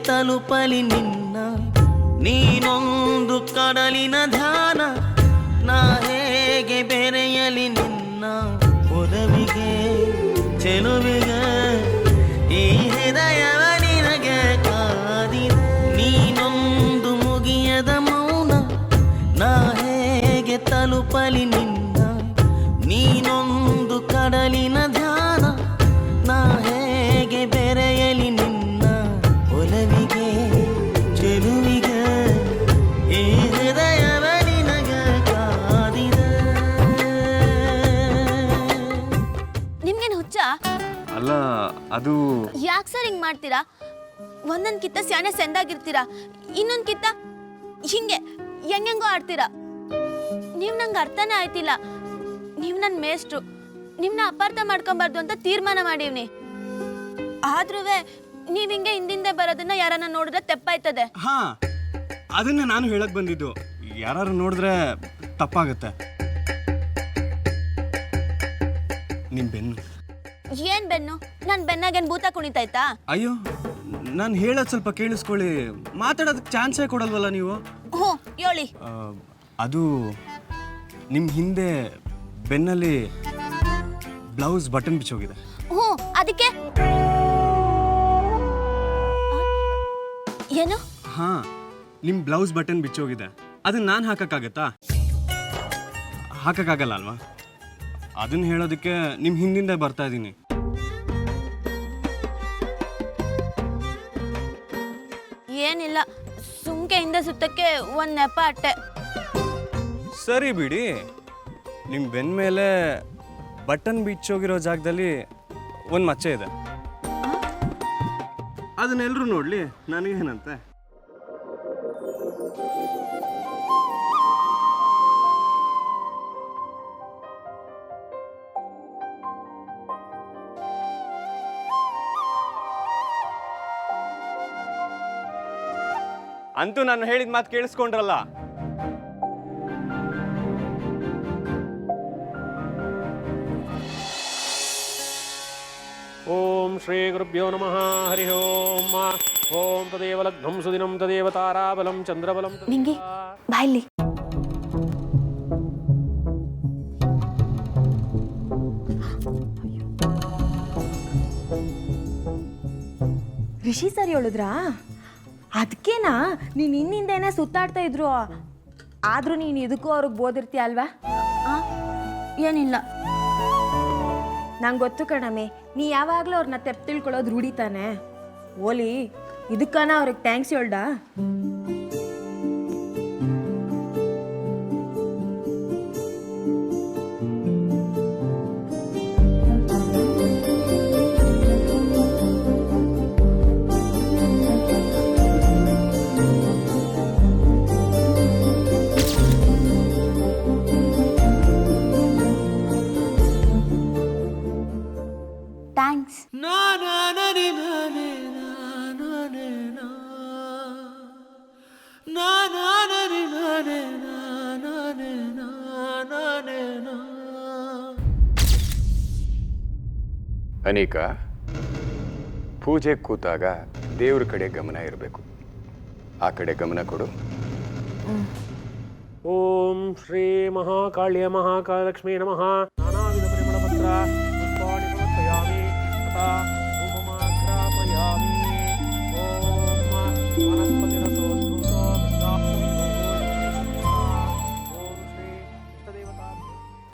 ತಲುಪಲಿ ನಿನ್ನ ನೀನೊಂದು ಕಡಲಿನ ಧ್ಯಾನ ನಾ ಹೇಗೆ ಬೆರೆಯಲಿ ನಿನ್ನ ಒಲವಿಗೆ ಚೆಲುವಿಗೆ ಈ ಹೃದಯವ ನಿನಗೆ ಕಾದಿದೆ ನೀನೊಂದು ಮುಗಿಯದ ಮೌನ ನಾ ಹೇಗೆ ತಲುಪಲಿ ನಿನ್ನ ನೀನೊಂದು ಕಡಲಿನ ಧ್ಯಾನ ನಾ ಹೇಗೆ ಬೆರೆಯಲಿ ನಿನ್ನ ಒಲವಿಗೆ ಚೆಲುವಿಗೆ ಈ ಹೃದಯವ ನಿನಗೆ ಕಾದಿದೆ. ನಿಮ್ಗೇನು ಹುಚ್ಚ? ಅಲ್ಲ ಅದು ಯಾಕೆ ಸರ್ ಹಿಂಗೆ ಮಾಡ್ತೀರಾ? ಒಂದೊಂದು ಕಿತ್ತ ಸ್ಯಾನೆ ಸೆಂದಾಗಿರ್ತೀರಾ, ಇನ್ನೊಂದು ಕಿತ್ತ ಹಿಂಗೆ ಹೆಂಗೆಂಗೋ ಆಡ್ತೀರಾ. ನೀವು ನಂಗೆ ಅರ್ಥನೇ ಆಯ್ತಿಲ್ಲ. ನೀವು ನನ್ನ ಮೇಷ್ಟ್ರು, ನಿಮ್ಮನ್ನ ಅಪಾರ್ಥ ಮಾಡ್ಕೊಬಾರ್ದು ಅಂತ ತೀರ್ಮಾನ ಮಾಡೀವ್ನಿ. ಆದ್ರೂ ನೀವು ಹಿಂಗೆ ಹಿಂದಿಂದೆ ಬರೋದನ್ನ ಯಾರನ್ನ ನೋಡಿದ್ರೆ ತೆಪ್ಪಾಯ್ತದೆ. ಹಾ, ಅದನ್ನ ನಾನು ಹೇಳಕ್ ಬಂದಿದ್ದು. ಯಾರು ನೋಡಿದ್ರೆ ತಪ್ಪಾಗತ್ತೆ. ನಿಮ್ ಬೆನ್ನು. ಏನ್ ಬೆನ್ನು? ನನ್ನ ಬೆನ್ನಾಗೇನು ಭೂತ ಕುಣಿತಾಯ್ತಾ? ಅಯ್ಯೋ, ನಾನು ಹೇಳೋದು ಸ್ವಲ್ಪ ಕೇಳಿಸ್ಕೊಳ್ಳಿ. ಮಾತಾಡೋದಕ್ಕೆ ಚಾನ್ಸೇ ಕೊಡಲ್ವಲ್ಲ ನೀವು. ಹ್ಞೂ ಹೇಳಿ. ಅದು ನಿಮ್ಮ ಹಿಂದೆ ಬೆನ್ನಲ್ಲಿ ಬ್ಲೌಸ್ ಬಟನ್ ಬಿಚ್ಚೋಗಿದೆ. ಹ್ಞೂ, ಅದಕ್ಕೆ ಏನು? ಹಾ, ನಿಮ್ಮ ಬ್ಲೌಸ್ ಬಟನ್ ಬಿಚ್ಚೋಗಿದೆ. ಅದನ್ನ ನಾನು ಹಾಕಕ್ಕಾಗತ್ತಾ? ಹಾಕಕ್ಕಾಗಲ್ಲ ಅಲ್ವಾ? ಅದನ್ನ ಹೇಳೋದಕ್ಕೆ ನಿಮ್ಮ ಹಿಂದಿಂದ ಬರ್ತಾ ಇದ್ದೀನಿ. ಏನಿಲ್ಲ, ಸುಮ್ಕೆ ಹಿಂದೆ ಸುತ್ತಕ್ಕೆ ಒಂದು ನೆಪ ಅಟ್ಟೆ. ಸರಿ ಬಿಡಿ. ನಿಮ್ಮ ಬೆನ್ನ ಮೇಲೆ ಬಟನ್ ಬಿಚ್ಚೋಗಿರೋ ಜಾಗದಲ್ಲಿ ಒಂದು ಮಚ್ಚೆ ಇದೆ. ಅದನ್ನೆಲ್ಲರೂ ನೋಡ್ಲಿ, ನನಗೇನಂತೆ. ಅಂತೂ ನಾನು ಹೇಳಿದ ಮಾತು ಕೇಳಿಸ್ಕೊಂಡ್ರಲ್ಲ. ಓಂ ಶ್ರೀ ಗುರುಭ್ಯೋ ನಮಃ. ಹರಿ ಓಂ. ಓಂ ತದೇವ ಲಗ್ನಂ ಸುದಿನಂ ತದೇವ ತಾರಾಬಲಂ ಚಂದ್ರಬಲಂ. ನಿಂಗೆ ಬಾಯ್ಲಿ. ರಿಷಿ ಸರಿ ಹೇಳಿದ್ರಾ? ಅದಕ್ಕೇನಾ ನೀನು ಇನ್ನಿಂದೇನೆ ಸುತ್ತಾಡ್ತಾ ಇದ್ರು. ಆದ್ರೂ ನೀನು ಇದಕ್ಕೂ ಅವ್ರಿಗೆ ಬೋದಿರ್ತೀಯ ಅಲ್ವಾ? ಏನಿಲ್ಲ, ನಂಗೆ ಗೊತ್ತು ಕಣಮ್ಮೆ, ನೀ ಯಾವಾಗಲೂ ಅವ್ರನ್ನ ತೆಪ್ಪು ತಿಳ್ಕೊಳ್ಳೋದು ರೂಢಿತಾನೆ. ಓಲಿ, ಇದಕ್ಕನ ಅವ್ರಿಗೆ ಥ್ಯಾಂಕ್ಸ್ ಹೇಳ್ದ. ಥ್ಯಾಂಕ್ಸ್. ಅನಿಕಾ, ಪೂಜೆ ಕೂತಾಗ ದೇವ್ರ ಕಡೆ ಗಮನ ಇರಬೇಕು. ಆ ಕಡೆ ಗಮನ ಕೊಡು. ಓಂ ಶ್ರೀ ಮಹಾಕಾಳ್ಯ ಮಹಾಕಾಲಕ್ಷ್ಮೀ ನಮಃ. ನಾನಾವಿಧ ಪರಿಮಳ ಪತ್ರ ಪುಷ್ಪಾಣಿ ಸಮರ್ಪಯಾಮಿ ತಥಾ ಧೂಪಮಾಘ್ರಾಪಯಾಮಿ. ಓಂ ವನಸ್ಪತಿರಸೋದ್ಭೂತೋ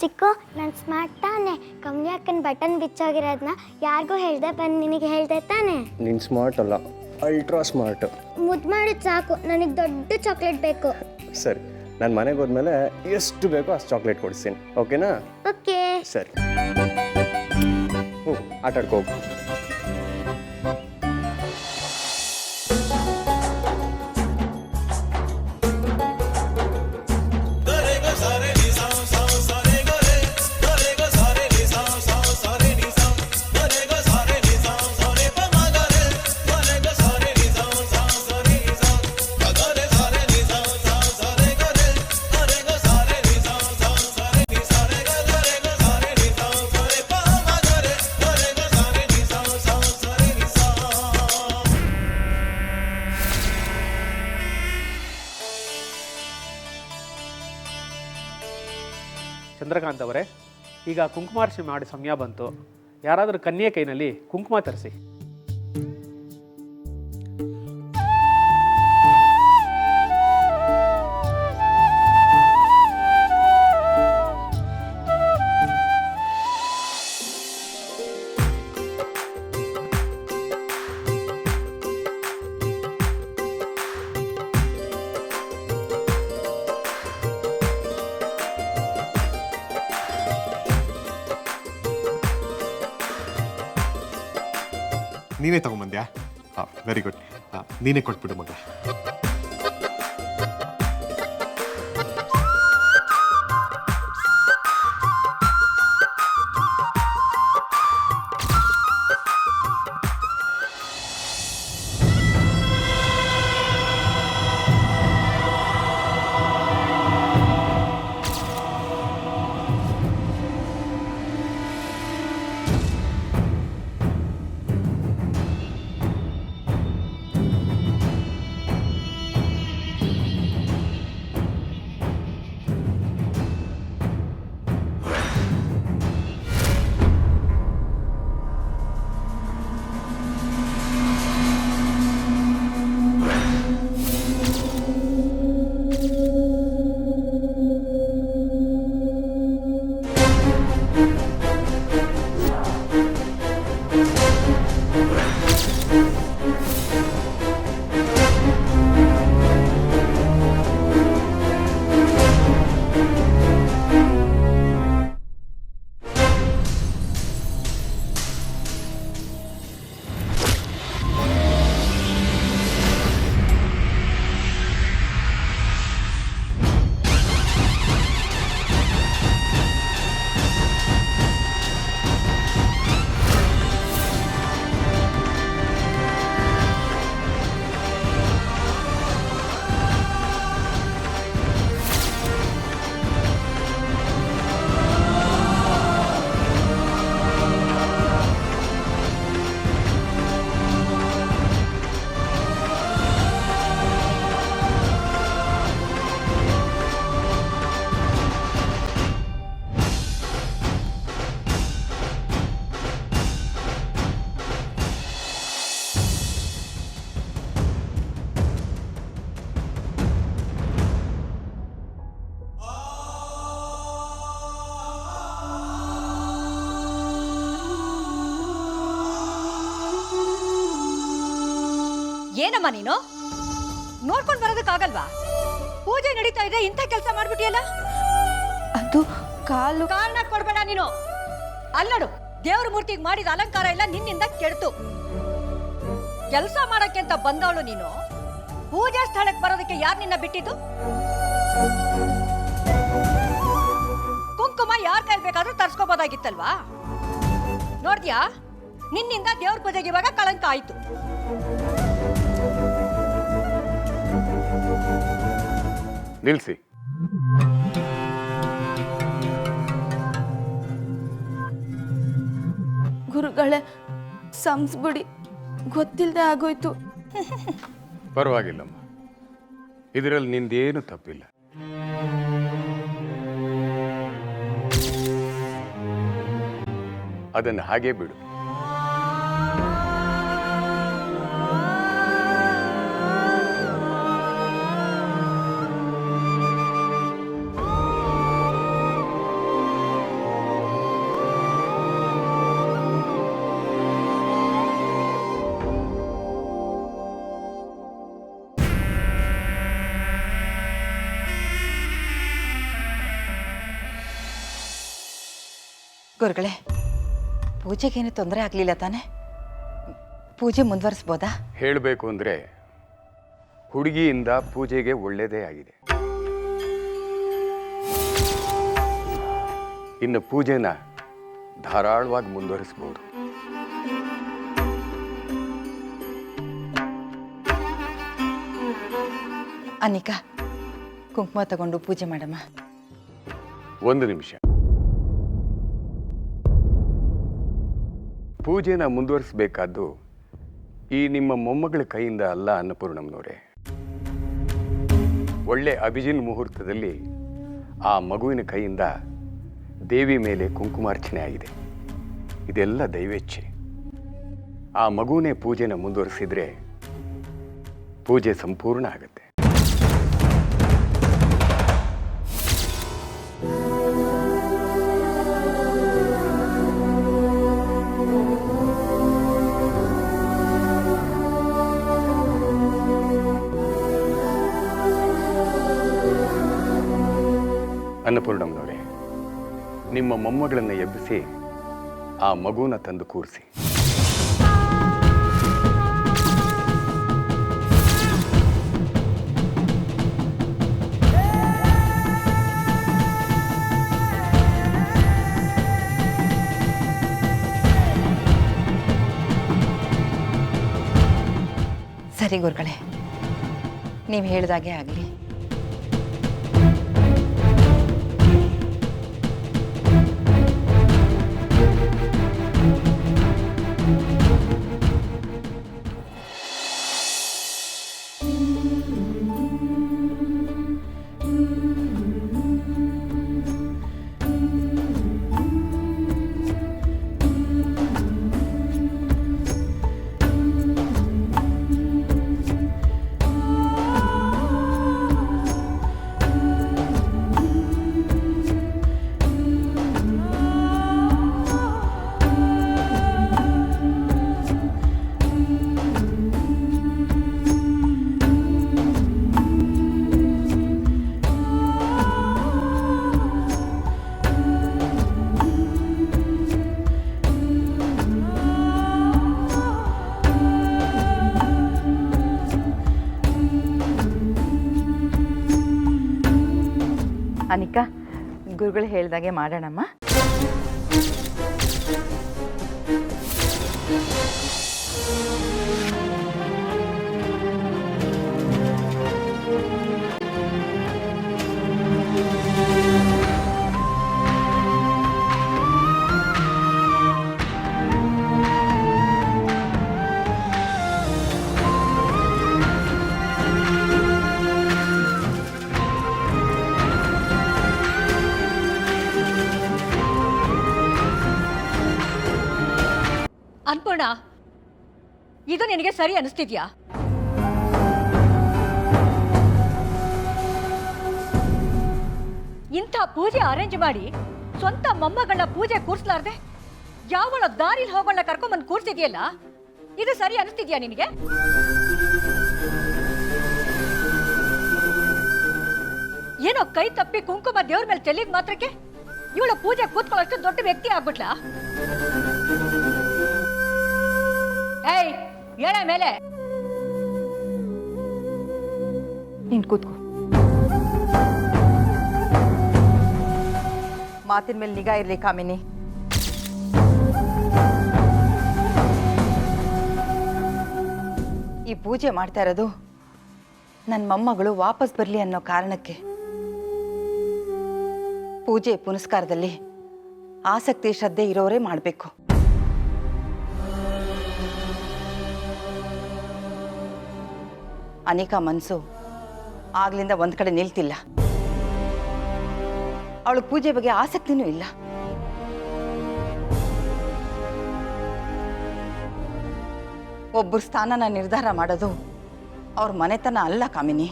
ಚಿಕ್ಕು, ನಾನು ಸ್ಮಾರ್ಟ್ ತಾನೆ. ಕಮ್ಮಿ ಅಕ್ಕನ ಬಟನ್ ಬಿಚ್ಚೋಗಿರೋದನ್ನ ಯಾರಿಗೂ ಹೇಳ್ದೆ ಬಂದು ನಿನಗೆ ಹೇಳ್ದೆ ತಾನೆ. ನೀನು ಸ್ಮಾರ್ಟ್ ಅಲ್ಲ, ಅಲ್ಟ್ರಾ ಸ್ಮಾರ್ಟ್. ಮುದ್ದು ಮಾಡಿದ್ ಸಾಕು, ನನಗೆ ದೊಡ್ಡ ಚಾಕ್ಲೇಟ್ ಬೇಕು. ಸರಿ, ನಾನು ಮನೆಗೆ ಹೋದ್ಮೇಲೆ ಎಷ್ಟು ಬೇಕೋ ಅಷ್ಟು ಚಾಕ್ಲೇಟ್ ಕೊಡಿಸ್ತೀನಿ, ಓಕೆನಾ? ಓಕೆ. ಸರಿ, ಆಟ ಆಡ್ಕೋ ಹೋಗು. ಚಂದ್ರಕಾಂತ್ ಅವರೇ, ಈಗ ಕುಂಕುಮಾರ್ಚನೆ ಮಾಡಿ ಸಮಯ ಬಂತು. ಯಾರಾದರೂ ಕನ್ಯೆ ಕೈನಲ್ಲಿ ಕುಂಕುಮ ತರಿಸಿ. ನೀನೇ ತಗೊಂಬಂದ್ಯಾ? ಹಾಂ, ವೆರಿ ಗುಡ್. ಹಾಂ, ನೀನೇ ಕೊಟ್ಬಿಡು ಮಗ. ಏನಮ್ಮ ನೀನು ನೋಡ್ಕೊಂಡು ಬರೋದಕ್ಕಾಗಲ್ವಾ? ಪೂಜೆ ನಡೀತಾ ಇದೆ, ಇಂಥ ಕೆಲಸ ಮಾಡ್ಬಿಟ್ಟಿಯಲ್ಲ. ಅದು ಕಾಲು ಕಾರಣ ಕೊಡ್ಬೇಡ ನೀನು. ಅಲ್ಲಡು, ದೇವ್ರ ಮೂರ್ತಿಗೆ ಮಾಡಿದ ಅಲಂಕಾರ ಎಲ್ಲ ನಿನ್ನಿಂದ ಕೆಡ್ತು. ಕೆಲಸ ಮಾಡಕ್ಕೆ ಅಂತ ಬಂದವಳು ನೀನು. ಪೂಜಾ ಸ್ಥಳಕ್ಕೆ ಬರೋದಕ್ಕೆ ಯಾರು ನಿನ್ನ ಬಿಟ್ಟಿದ್ದು? ಕುಂಕುಮ ಯಾರ ಕೈಲಿ ಬೇಕಾದ್ರೂ ತರ್ಸ್ಕೋಬೋದಾಗಿತ್ತಲ್ವಾ? ನೋಡ್ದ್ಯಾ, ನಿನ್ನಿಂದ ದೇವ್ರ ಪೂಜೆಗೆ ಇವಾಗ ಕಳಂಕ ಆಯ್ತು. ನಿಲ್ಲಿಸಿ. ಗುರುಗಳೇ, ಸಂಸ್ಬಿಡಿ, ಗೊತ್ತಿಲ್ಲದೆ ಆಗೋಯ್ತು. ಪರವಾಗಿಲ್ಲಮ್ಮ, ಇದರಲ್ಲಿ ನಿಂದೇನು ತಪ್ಪಿಲ್ಲ. ಅದನ್ನು ಹಾಗೇ ಬಿಡು. ಗುರುಗಳೇ, ಪೂಜೆಗೇನು ತೊಂದರೆ ಆಗಲಿಲ್ಲ ತಾನೆ? ಪೂಜೆ ಮುಂದುವರಿಸ್ಬೋದಾ? ಹೇಳಬೇಕು ಅಂದರೆ ಹುಡುಗಿಯಿಂದ ಪೂಜೆಗೆ ಒಳ್ಳೆಯದೇ ಆಗಿದೆ. ಇನ್ನು ಪೂಜೆನ ಧಾರಾಳವಾಗಿ ಮುಂದುವರಿಸ್ಬೋದು. ಅನಿಕಾ, ಕುಂಕುಮ ತಗೊಂಡು ಪೂಜೆ ಮಾಡಮ್ಮ. ಒಂದು ನಿಮಿಷ. ಪೂಜೆನ ಮುಂದುವರಿಸಬೇಕಾದ್ದು ಈ ನಿಮ್ಮ ಮೊಮ್ಮಗಳ ಕೈಯಿಂದ ಅಲ್ಲ ಅನ್ನಪೂರ್ಣಮ್ಮನವರೇ. ಒಳ್ಳೆ ಅಭಿಜಿನ್ ಮುಹೂರ್ತದಲ್ಲಿ ಆ ಮಗುವಿನ ಕೈಯಿಂದ ದೇವಿ ಮೇಲೆ ಕುಂಕುಮಾರ್ಚನೆ ಆಗಿದೆ. ಇದೆಲ್ಲ ದೈವೇಚ್ಛೆ. ಆ ಮಗುನೇ ಪೂಜೆನ ಮುಂದುವರಿಸಿದ್ರೆ ಪೂಜೆ ಸಂಪೂರ್ಣ ಆಗುತ್ತೆ. ಅನ್ನಪೂರ್ಣಮ್ಮನವರೇ, ನಿಮ್ಮ ಮೊಮ್ಮಗಳನ್ನು ಎಬ್ಬಿಸಿ ಆ ಮಗುನ ತಂದು ಕೂರಿಸಿ. ಸರಿ ಗುರುಗಳೇ, ನೀವು ಹೇಳಿದಾಗೆ ಆಗಲಿ. ಅನಿಕಾ, ಗುರುಗಳು ಹೇಳ್ದಾಗೆ ಮಾಡೋಣಮ್ಮ. ಅನ್ಪೂರ್ಣ, ಇದು ನಿನಗೆ ಸರಿ ಅನಿಸ್ತಿದ್ಯಾ? ಇಂಥ ಪೂಜೆ ಅರೇಂಜ್ ಮಾಡಿ ಸ್ವಂತ ಮೊಮ್ಮಗಳನ್ನ ಪೂಜೆ ಕೂರ್ಸ್ಲಾರ್ದೆ ಯಾವಳ ದಾರಿಲಿ ಹೋಗೋಣ ಕರ್ಕೊಂಬಂದು ಕೂರ್ಸಿದ್ಯಲ್ಲ, ಇದು ಸರಿ ಅನಿಸ್ತಿದ್ಯಾ ನಿನಗೆ? ಏನೋ ಕೈ ತಪ್ಪಿ ಕುಂಕುಮ ದೇವ್ರ ಮೇಲೆ ಚೆಲ್ಲಿದ ಮಾತ್ರಕ್ಕೆ ಇವಳ ಪೂಜೆ ಕೂತ್ಕೊಳ್ಳೋಷ್ಟು ದೊಡ್ಡ ವ್ಯಕ್ತಿ ಆಗ್ಬಿಟ್ಲಾ? ಏಯ್, ಏಳೆ ಮೇಲೆ ನೀನು ಕೂತ್ಕೋ. ಮಾತಿನ ಮೇಲೆ ನಿಗಾ ಇರಲಿ ಕಾಮಿನಿ. ಈ ಪೂಜೆ ಮಾಡ್ತಾ ಇರೋದು ನನ್ನ ಮೊಮ್ಮಗಳು ವಾಪಸ್ ಬರಲಿ ಅನ್ನೋ ಕಾರಣಕ್ಕೆ. ಪೂಜೆ ಪುನಸ್ಕಾರದಲ್ಲಿ ಆಸಕ್ತಿ ಶ್ರದ್ಧೆ ಇರೋರೇ ಮಾಡಬೇಕು. ಅನಿಕಾ ಮನಸ್ಸು ಆಗ್ಲಿಂದ ಒಂದ್ ಕಡೆ ನಿಲ್ತಿಲ್ಲ. ಅವಳು ಪೂಜೆ ಬಗ್ಗೆ ಆಸಕ್ತಿನೂ ಇಲ್ಲ. ಒಬ್ಬರ ಸ್ಥಾನನ ನಿರ್ಧಾರ ಮಾಡೋದು ಅವ್ರ ಮನೆತನ ಅಲ್ಲ ಕಾಮಿನಿ.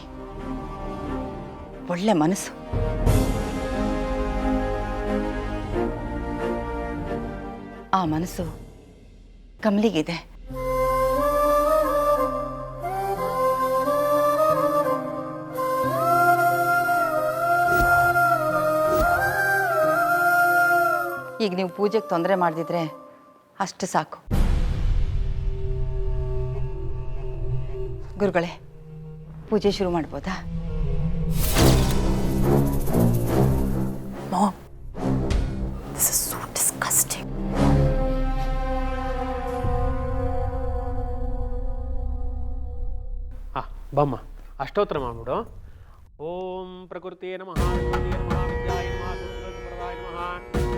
ಒಳ್ಳೆ ಮನಸ್ಸು. ಆ ಮನಸ್ಸು ಕಮಲಿಗಿದೆ. ಈಗ ನೀವು ಪೂಜೆಗೆ ತೊಂದರೆ ಮಾಡದಿದ್ರೆ ಅಷ್ಟು ಸಾಕು. ಗುರುಗಳೇ, ಪೂಜೆ ಶುರು ಮಾಡ್ಬೋದಾ? Mom, this is so disgusting. ಬಮ್ಮ ಅಷ್ಟೋತ್ತರ ಮಾಡ್ಬಿಡು. ಓಂ ಪ್ರಕೃತಿಯೇ ನಮಃ, ವಿದ್ಯೆ ನಮಃ, ವಿದ್ಯಾಯ ನಮಃ, ಸುಂದರಪರದಾಯ ನಮಃ,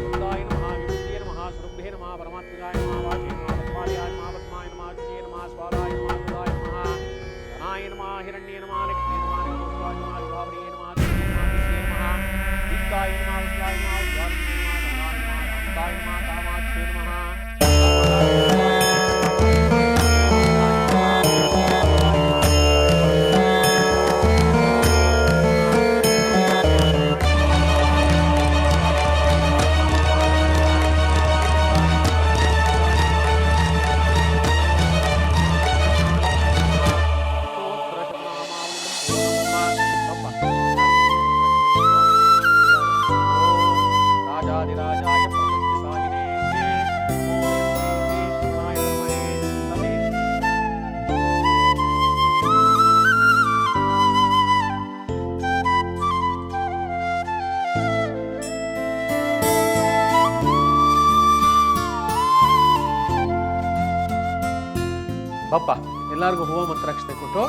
ಬುದ್ಧಾಯ ನಮಃ, ವಿಭೂತಿಯೇ ನಮಃ, ಸ್ವರೂಪೇ ನಮಃ, ಪರಮಾತ್ಮಗಾಯ ನಮಃ, ವಾಚೇ ನಮಃ, ಪದ್ಮಾಯ ನಮಃ, ಪದ್ಮಾಯ ನಮಃ, ಜಿಯೇ ನಮಃ, ಸ್ವಾದಾಯ ನಮಃ, ಸುಧಾಯ ನಮಃ, ಧನಾಯ ನಮಃ, ಹಿರಣ್ಯೇ ನಮಃ, ಲಕ್ಷ್ಮೀ ನಮಃ, ನಮಃ, ನಮಃ, ವಿಭಾವರಿಯೇ ನಮಃ, ವಿದ್ಯಾಯ ನಮಃ, ವಿದ್ಯಾಯ ನಮಃ, ವಿದ್ಯಾಯ ನಮಃ, ಕಾಮಾಕ್ಷಾಯ ನಮಃ ಕಾಮಾಕ್ಷಾಯ ನಮಃ ರಾಜಾದಿರಾಜಾಯ ಪ್ರಪಂಚಸಾಯಿನೇ ನಮೋ ವೆಂಕಟೇಶ್ವರಾಯ ನಮಃ. ಬಪ್ಪ ಎಲ್ಲರಿಗೂ ಹೂವು ಮಂತ್ರಾಕ್ಷತೆ ಕೊಟ್ಟು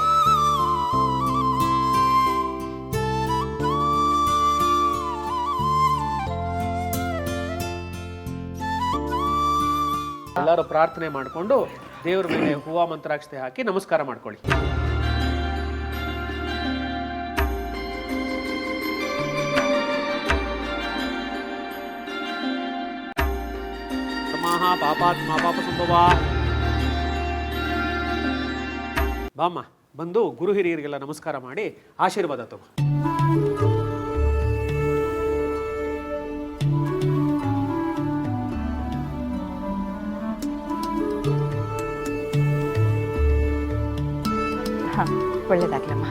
ಎಲ್ಲರೂ ಪ್ರಾರ್ಥನೆ ಮಾಡಿಕೊಂಡು ದೇವ್ರ ಮೇಲೆ ಹೂವು ಮಂತ್ರಾಕ್ಷತೆ ಹಾಕಿ ನಮಸ್ಕಾರ ಮಾಡ್ಕೊಳ್ಳಿ. ಸಮಾಹ ಪಾಪಾತ್ಮ ಪಾಪ ಸಂಭವ. ಬಾಮ್ಮ ಬಂದು ಗುರು ಹಿರಿಯರಿಗೆಲ್ಲ ನಮಸ್ಕಾರ ಮಾಡಿ ಆಶೀರ್ವಾದ ತಗೋ. ಹಾಂ, ಒಳ್ಳೇದಾಗ್ಲಮ್ಮ.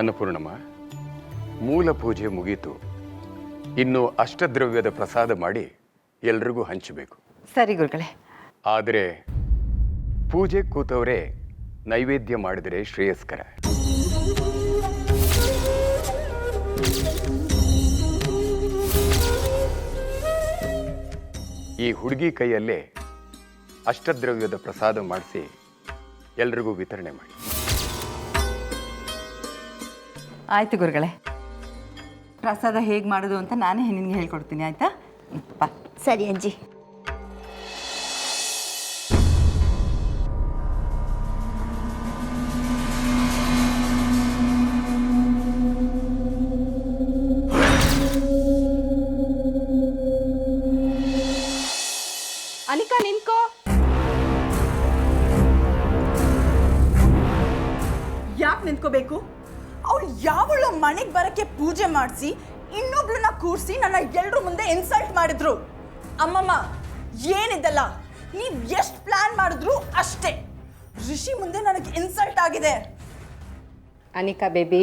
ಅನ್ನಪೂರ್ಣಮ್ಮ, ಮೂಲ ಪೂಜೆ ಮುಗೀತು. ಇನ್ನು ಅಷ್ಟದ್ರವ್ಯದ ಪ್ರಸಾದ ಮಾಡಿ ಎಲ್ರಿಗೂ ಹಂಚಬೇಕು. ಸರಿ ಗುರುಗಳೇ. ಆದರೆ ಪೂಜೆ ಕೂತವರೇ ನೈವೇದ್ಯ ಮಾಡಿದರೆ ಶ್ರೇಯಸ್ಕರ. ಈ ಹುಡುಗಿ ಕೈಯಲ್ಲೇ ಅಷ್ಟದ್ರವ್ಯದ ಪ್ರಸಾದ ಮಾಡಿಸಿ ಎಲ್ರಿಗೂ ವಿತರಣೆ ಮಾಡಿ. ಆಯ್ತು ಗುರುಗಳೇ. ಪ್ರಸಾದ ಹೇಗೆ ಮಾಡೋದು ಅಂತ ನಾನೇ ನಿನಗೆ ಹೇಳ್ಕೊಡ್ತೀನಿ, ಆಯ್ತಾ? ಬಾ. ಸರಿ ಅಜ್ಜಿ. ಅನಿಕಾ ನಿನ್ಕೋ. ಯಾಕೆ ನಿಂತ್ಕೋಬೇಕು? ಅವಳು ಯಾವಳು ಮನೆಗೆ ಬರಕ್ಕೆ ಪೂಜೆ ಮಾಡಿಸಿ ಇನ್ನೊಬ್ಳನ್ನ ಕೂರಿಸಿ ನನ್ನ ಎಲ್ರ ಮುಂದೆ ಇನ್ಸಲ್ಟ್ ಮಾಡಿದ್ರು. ಅಮ್ಮಮ್ಮ, ಏನಿದೆಲ್ಲ? ನೀವು ಎಷ್ಟು ಪ್ಲಾನ್ ಮಾಡಿದ್ರು ಅಷ್ಟೇ. ಋಷಿ ಮುಂದೆ ನನಗೆ ಇನ್ಸಲ್ಟ್ ಆಗಿದೆ. ಅನಿಕಾ ಬೇಬಿ,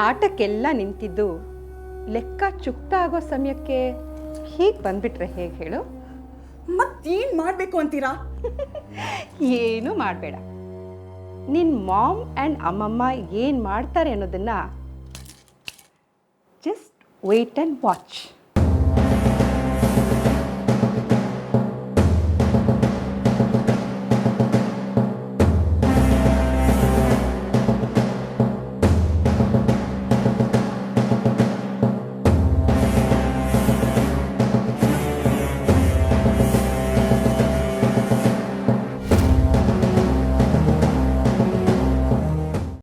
ಆಟಕ್ಕೆಲ್ಲ ನಿಂತಿದ್ದು ಲೆಕ್ಕ ಚುಕ್ತ ಆಗೋ ಸಮಯಕ್ಕೆ ಹೀಗೆ ಬಂದ್ಬಿಟ್ರೆ ಹೇಗೆ ಹೇಳು? ಮತ್ತೇನು ಮಾಡಬೇಕು ಅಂತೀರಾ? ಏನು ಮಾಡಬೇಡ. ನಿನ್ನ ಮಾಮ್ ಆ್ಯಂಡ್ ಅಮ್ಮಮ್ಮ ಏನು ಮಾಡ್ತಾರೆ ಅನ್ನೋದನ್ನು ಜಸ್ಟ್ ವೇಟ್ ಆ್ಯಂಡ್ ವಾಚ್.